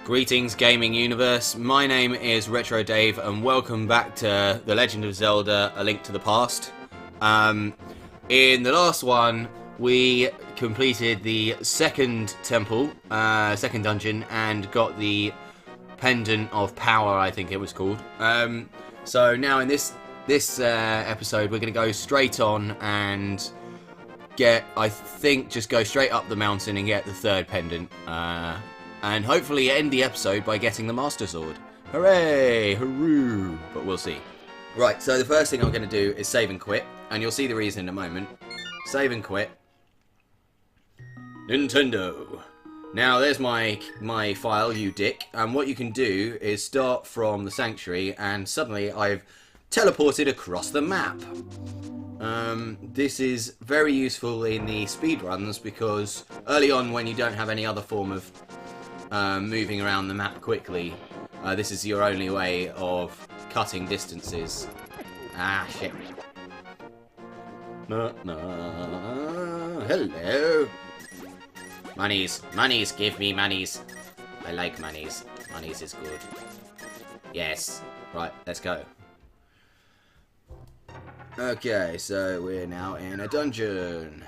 Greetings, gaming universe. My name is Retro Dave, and welcome back to The Legend of Zelda: A Link to the Past. In the last one, we completed the second temple, second dungeon, and got the pendant of power, I think it was called. So now in this episode, we're going to go straight on and just go straight up the mountain and get the third pendant. And hopefully end the episode by getting the Master Sword. Hooray! Hooroo! But we'll see. Right, so the first thing I'm going to do is save and quit. And you'll see the reason in a moment. Save and quit. Nintendo. Now, there's my file, you dick. And what you can do is start from the sanctuary, and suddenly I've teleported across the map. This is very useful in the speedruns, because early on when you don't have any other form of moving around the map quickly, this is your only way of cutting distances. Ah, shit. Hello. Monies, give me monies. I like monies. Monies is good. Yes. Right, let's go. Okay, so we're now in a dungeon.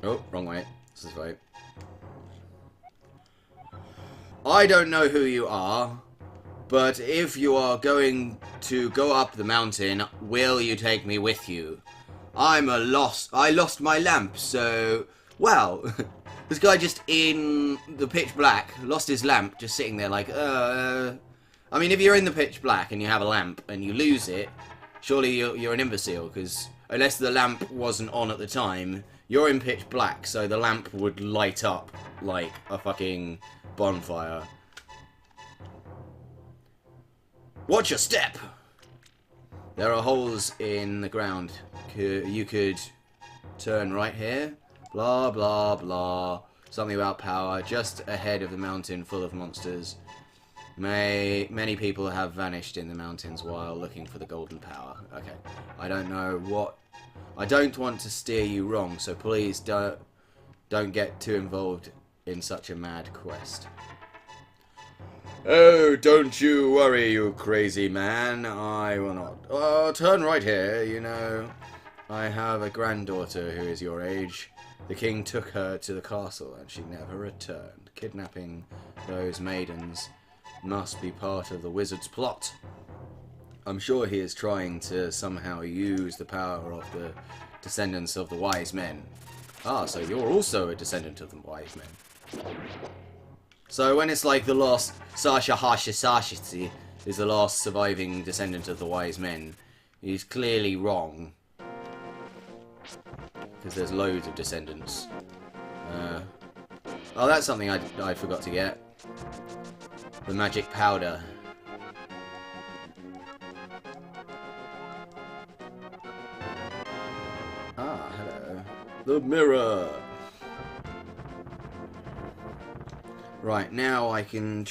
Oh, wrong way. This is right. I don't know who you are, but if you are going to go up the mountain, will you take me with you? I lost my lamp, so... Well, this guy just in the pitch black lost his lamp, just sitting there like, I mean, if you're in the pitch black and you have a lamp and you lose it, surely you're an imbecile, because unless the lamp wasn't on at the time, you're in pitch black, so the lamp would light up like a fucking bonfire. Watch your step! There are holes in the ground. You could turn right here. Blah, blah, blah. Something about power. Just ahead of the mountain full of monsters. Many people have vanished in the mountains while looking for the golden power. Okay. I don't know what... I don't want to steer you wrong, so please don't get too involved in such a mad quest. Oh, don't you worry, you crazy man. I will not. Oh, turn right here, you know. I have a granddaughter who is your age. The king took her to the castle and she never returned. Kidnapping those maidens must be part of the wizard's plot. I'm sure he is trying to somehow use the power of the descendants of the wise men. Ah, so you're also a descendant of the wise men. So when it's like the last Sasha Hasha Sashiti is the last surviving descendant of the wise men, he's clearly wrong. Because there's loads of descendants. Oh, that's something I forgot to get. The magic powder. Ah, hello. The mirror! Right, now I can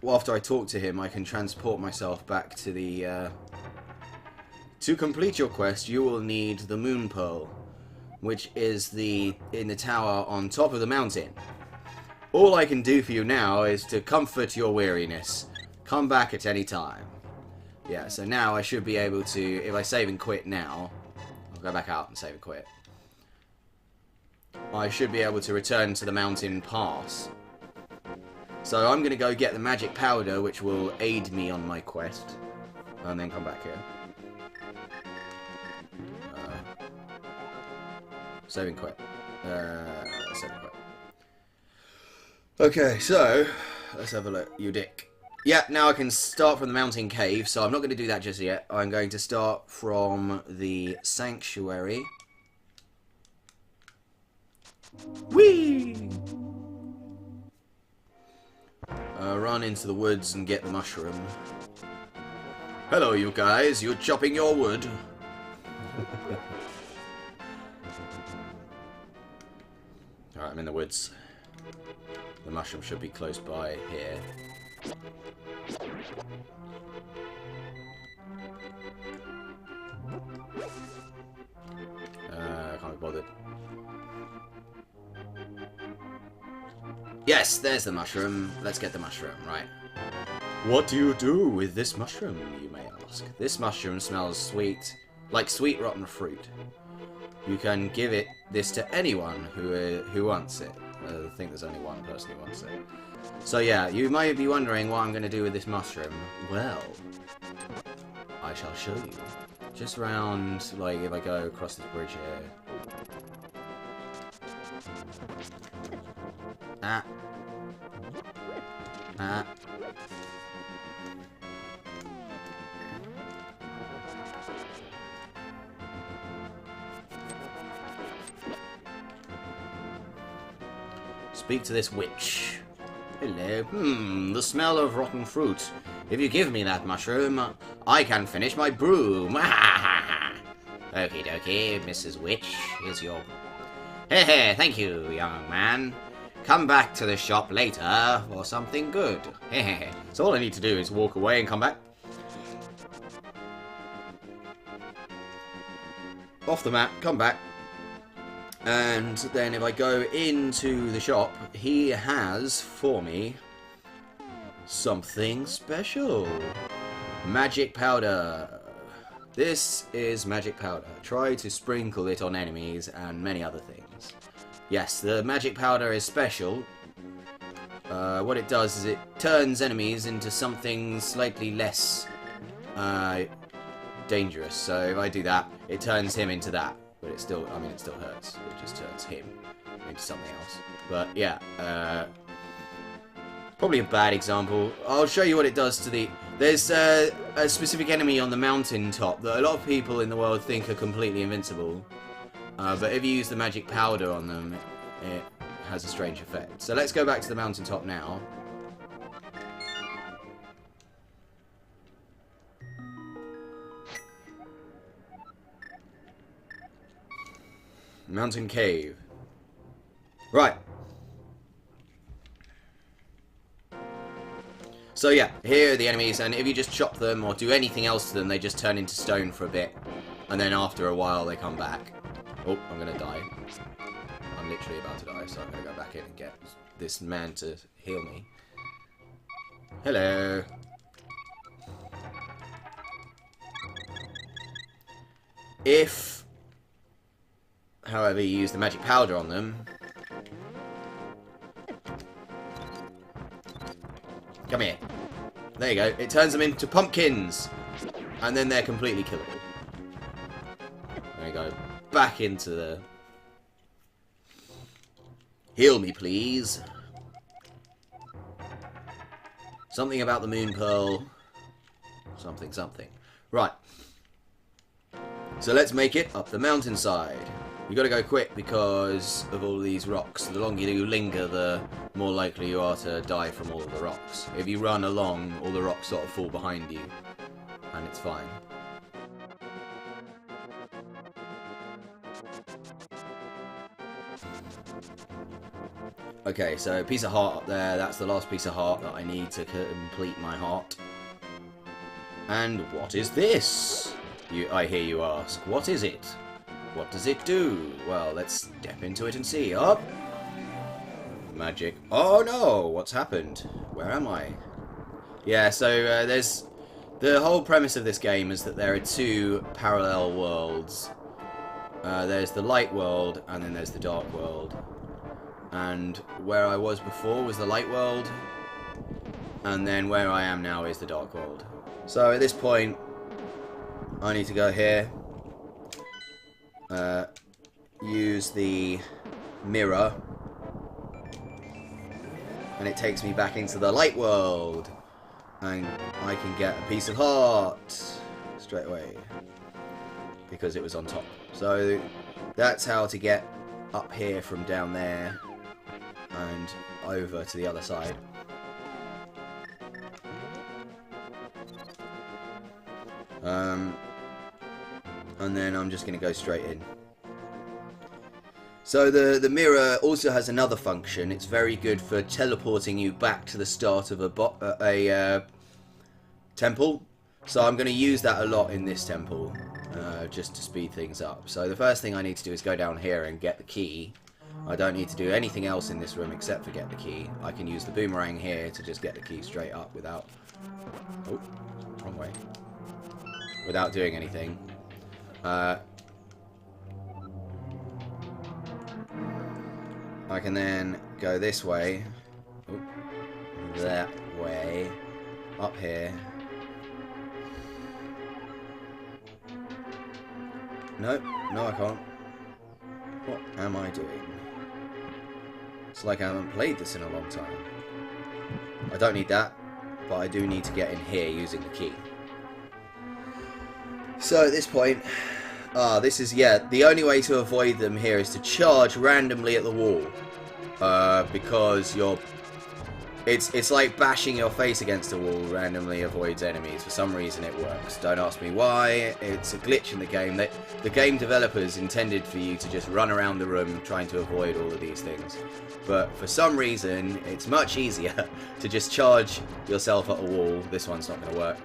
after I talk to him, I can transport myself back to the, To complete your quest, you will need the Moon Pearl, which is in the tower on top of the mountain. All I can do for you now is to comfort your weariness. Come back at any time. Yeah, so now I should be able to, if I save and quit now, I'll go back out and save and quit. I should be able to return to the mountain pass. So I'm going to go get the magic powder, which will aid me on my quest, and then come back here. Save and quit. Save and quit. Okay, so let's have a look. You dick. Yeah, now I can start from the mountain cave, so I'm not going to do that just yet. I'm going to start from the sanctuary. Whee! Run into the woods and get the mushroom. Hello, you guys. You're chopping your wood. Alright, I'm in the woods. The mushroom should be close by here. I can't be bothered. Yes, there's the mushroom. Let's get the mushroom, right. What do you do with this mushroom, you may ask? This mushroom smells sweet, like sweet rotten fruit. You can give this to anyone who wants it. I think there's only one person who wants it. So yeah, you might be wondering what I'm going to do with this mushroom. Well, I shall show you. Just round, like, if I go across this bridge here. Ah. Ah. Speak to this witch. Hello. The smell of rotten fruit. If you give me that mushroom, I can finish my broom. Okie dokie, Mrs. Witch, here's your... Hey, thank you, young man. Come back to the shop later for something good. So all I need to do is walk away and come back. Off the map, come back. And then if I go into the shop, he has for me something special. Magic powder. This is magic powder. Try to sprinkle it on enemies and many other things. Yes, the magic powder is special. What it does is it turns enemies into something slightly less dangerous. So if I do that, it turns him into that. But it still, I mean, it still hurts. It just turns him into something else. But yeah, probably a bad example. I'll show you what it does to the... There's a specific enemy on the mountain top that a lot of people in the world think are completely invincible. But if you use the magic powder on them, it has a strange effect. So let's go back to the mountaintop now. Mountain cave. Right. So yeah, here are the enemies, and if you just chop them or do anything else to them, they just turn into stone for a bit. And then after a while, they come back. Oh, I'm gonna die. I'm literally about to die, so I'm gonna go back in and get this man to heal me. Hello. If, however, you use the magic powder on them... Come here. There you go. It turns them into pumpkins. And then they're completely killable. There you go. Back into the... Heal me, please. Something about the moon pearl. Something, something. Right. So let's make it up the mountainside. You gotta go quick because of all these rocks. The longer you linger, the more likely you are to die from all of the rocks. If you run along, all the rocks sort of fall behind you. And it's fine. Okay, so piece of heart up there. That's the last piece of heart that I need to complete my heart. And what is this? I hear you ask. What is it? What does it do? Well, let's step into it and see. Up! Magic. Oh no! What's happened? Where am I? Yeah, so there's... The whole premise of this game is that there are two parallel worlds. There's the light world, and then there's the dark world. And where I was before was the light world, and then where I am now is the dark world. So at this point, I need to go here. Use the mirror, and it takes me back into the light world, and I can get a piece of heart straight away because it was on top. So that's how to get up here from down there and over to the other side. And then I'm just going to go straight in. So the mirror also has another function. It's very good for teleporting you back to the start of a temple. So I'm going to use that a lot in this temple, just to speed things up. So the first thing I need to do is go down here and get the key. I don't need to do anything else in this room except for get the key. I can use the boomerang here to just get the key straight up without... Oh, wrong way. Without doing anything. I can then go this way. Oh, that way. Up here. Nope, no I can't. What am I doing? It's like I haven't played this in a long time. I don't need that, but I do need to get in here using the key. So at this point, this is, yeah, the only way to avoid them here is to charge randomly at the wall. Because you're... It's like bashing your face against a wall randomly avoids enemies. For some reason it works. Don't ask me why. It's a glitch in the game. The game developers intended for you to just run around the room trying to avoid all of these things. But for some reason, it's much easier to just charge yourself at a wall. This one's not going to work.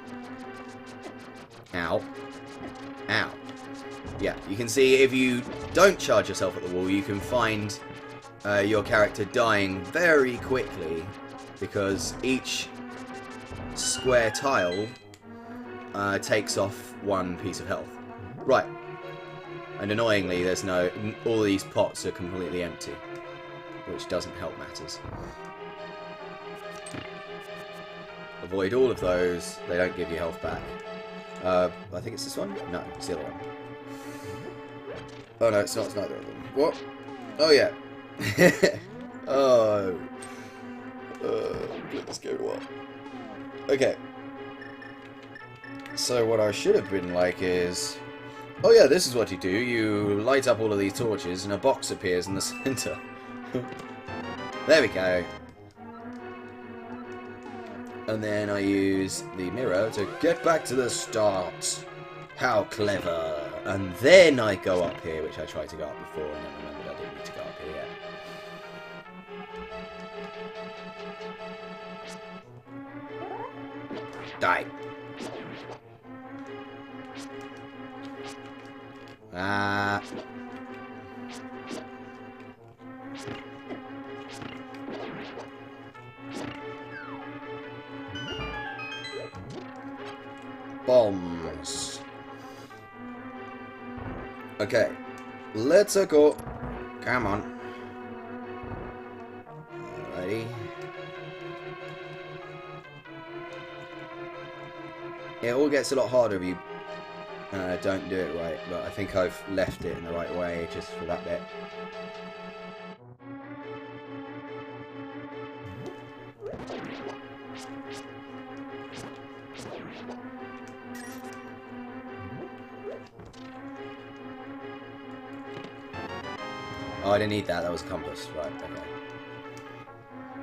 Ow. Ow. Yeah, you can see if you don't charge yourself at the wall, you can find your character dying very quickly. Because each square tile takes off one piece of health. Right. And annoyingly, there's no... all these pots are completely empty. Which doesn't help matters. Avoid all of those. They don't give you health back. I think it's this one? No, it's the other one. Oh no, it's not. It's neither of them. What? Oh yeah. Oh... let's go to what? Okay. So what I should have been like is... Oh yeah, this is what you do. You light up all of these torches and a box appears in the center. There we go. And then I use the mirror to get back to the start. How clever. And then I go up here, which I tried to go up before and then remembered I didn't need to go up here yet. Die. Ah. Bombs. Okay. Let's go. Come on. Alrighty. It all gets a lot harder if you don't do it right, but I think I've left it in the right way just for that bit. Oh, I didn't need that. That was a compass. Right,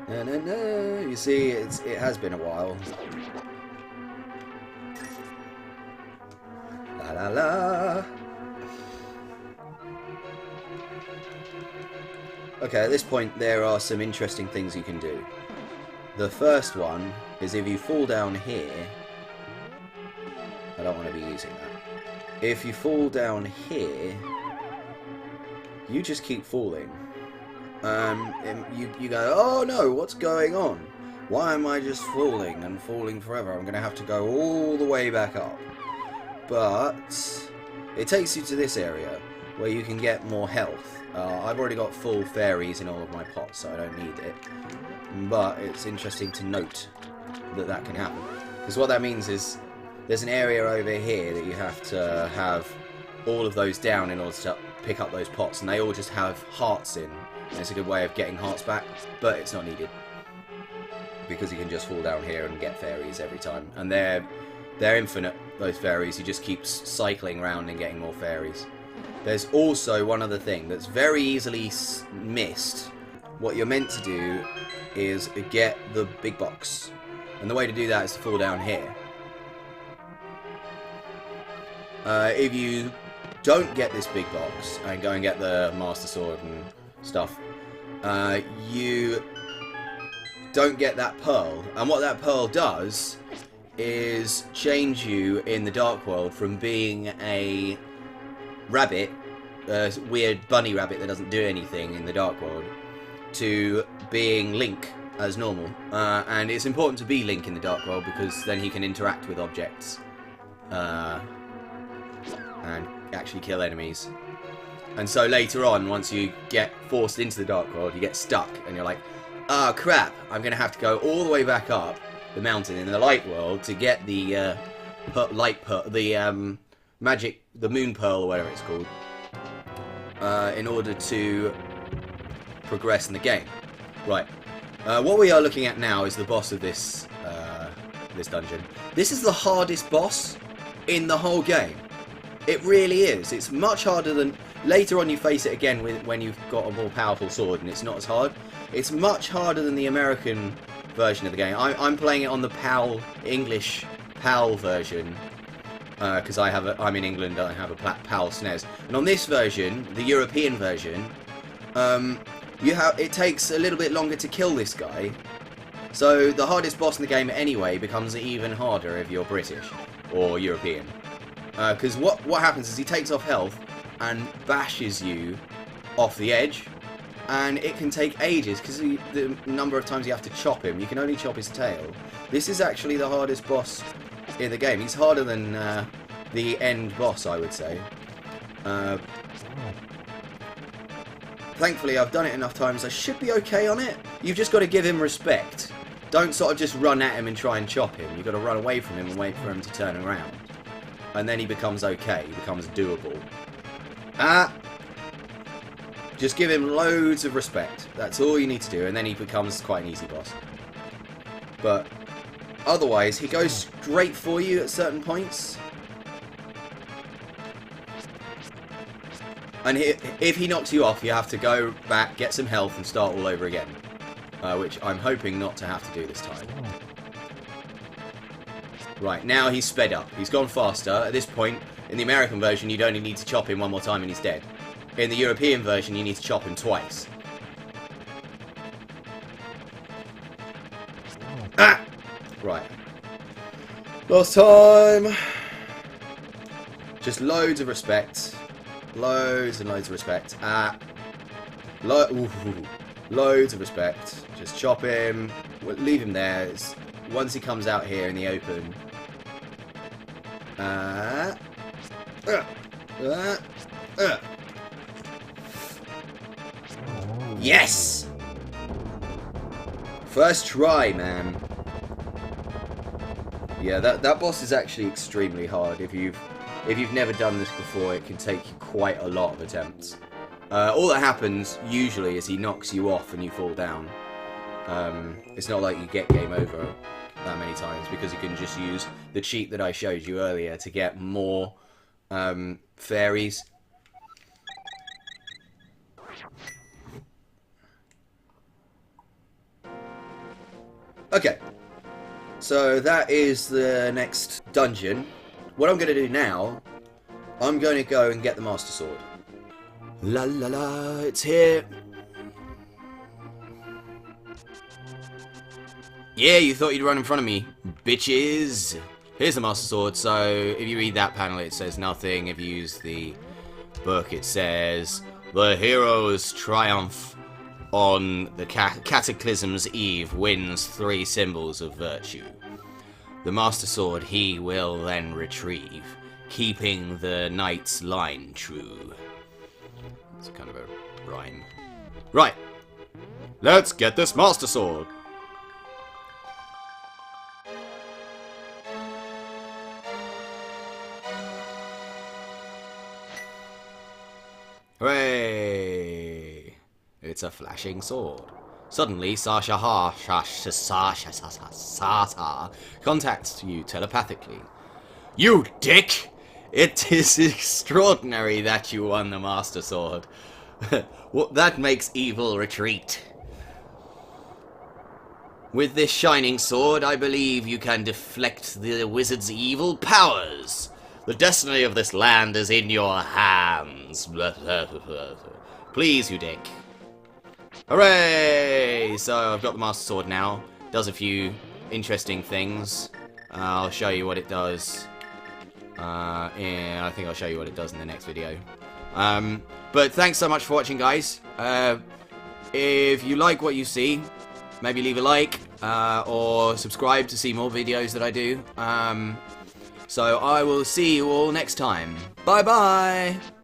okay. No. You see, it has been a while. La la. Okay, at this point there are some interesting things you can do. The first one is if you fall down here... I don't want to be using that. If you fall down here, you just keep falling. You go, oh no, what's going on? Why am I just falling and falling forever? I'm going to have to go all the way back up. But it takes you to this area where you can get more health. I've already got full fairies in all of my pots, so I don't need it. But it's interesting to note that that can happen. Because what that means is there's an area over here that you have to have all of those down in order to pick up those pots. And they all just have hearts in. And it's a good way of getting hearts back, but it's not needed. Because you can just fall down here and get fairies every time. And they're infinite, those fairies. You just keep cycling around and getting more fairies. There's also one other thing that's very easily missed. What you're meant to do is get the big box. And the way to do that is to fall down here. If you don't get this big box and go and get the Master Sword and stuff, you don't get that pearl. And what that pearl does is change you in the Dark World from being a rabbit weird bunny rabbit that doesn't do anything in the Dark World, to being Link as normal. And it's important to be Link in the Dark World because then he can interact with objects and actually kill enemies. And so later on, once you get forced into the Dark World, you get stuck and you're like, oh crap, I'm going to have to go all the way back up the mountain in the Light World to get the magic, the Moon Pearl or whatever it's called, in order to progress in the game. Right. What we are looking at now is the boss of this dungeon. This is the hardest boss in the whole game. It really is. It's much harder than... Later on you face it again when you've got a more powerful sword and it's not as hard. It's much harder than the American version of the game. I'm playing it on the English PAL version. Because I'm in England, I have a PAL SNES. And on this version, the European version, it takes a little bit longer to kill this guy. So the hardest boss in the game anyway becomes even harder if you're British or European. Because what happens is he takes off health and bashes you off the edge, and it can take ages because the number of times you have to chop him. You can only chop his tail. This is actually the hardest boss in the game. He's harder than the end boss, I would say. Thankfully, I've done it enough times. I should be okay on it. You've just got to give him respect. Don't sort of just run at him and try and chop him. You've got to run away from him and wait for him to turn around. And then he becomes okay. He becomes doable. Just give him loads of respect. That's all you need to do, and then he becomes quite an easy boss. But otherwise, he goes straight for you at certain points. And if he knocks you off, you have to go back, get some health, and start all over again. Which I'm hoping not to have to do this time. Right, now he's sped up. He's gone faster. At this point, in the American version, you'd only need to chop him one more time and he's dead. In the European version, you need to chop him twice. Ah! Right. Last time. Just loads of respect. Loads and loads of respect. Loads of respect. Just chop him. Leave him there. Once he comes out here in the open. Yes! First try, man. Yeah, that boss is actually extremely hard. If you've never done this before, it can take you quite a lot of attempts. All that happens usually is he knocks you off and you fall down. It's not like you get game over that many times, because you can just use the cheat that I showed you earlier to get more fairies. Okay, so that is the next dungeon. What I'm going to do now, I'm going to go and get the Master Sword. La la la, it's here. Yeah, you thought you'd run in front of me, bitches. Here's the Master Sword. So if you read that panel, it says nothing. If you use the book, it says the hero's triumph on the Cataclysm's eve wins 3 symbols of virtue. The Master Sword he will then retrieve, keeping the knight's line true. It's kind of a rhyme. Right, let's get this Master Sword. Hooray! It's a flashing sword. Suddenly, Sasha contacts you telepathically. You dick! It is extraordinary that you won the Master Sword. That makes evil retreat. With this shining sword, I believe you can deflect the wizard's evil powers. The destiny of this land is in your hands. Please, you dick. Hooray! So I've got the Master Sword now. Does a few interesting things. I'll show you what it does. I think I'll show you what it does in the next video. But thanks so much for watching, guys. If you like what you see, maybe leave a like or subscribe to see more videos that I do. So I will see you all next time. Bye bye!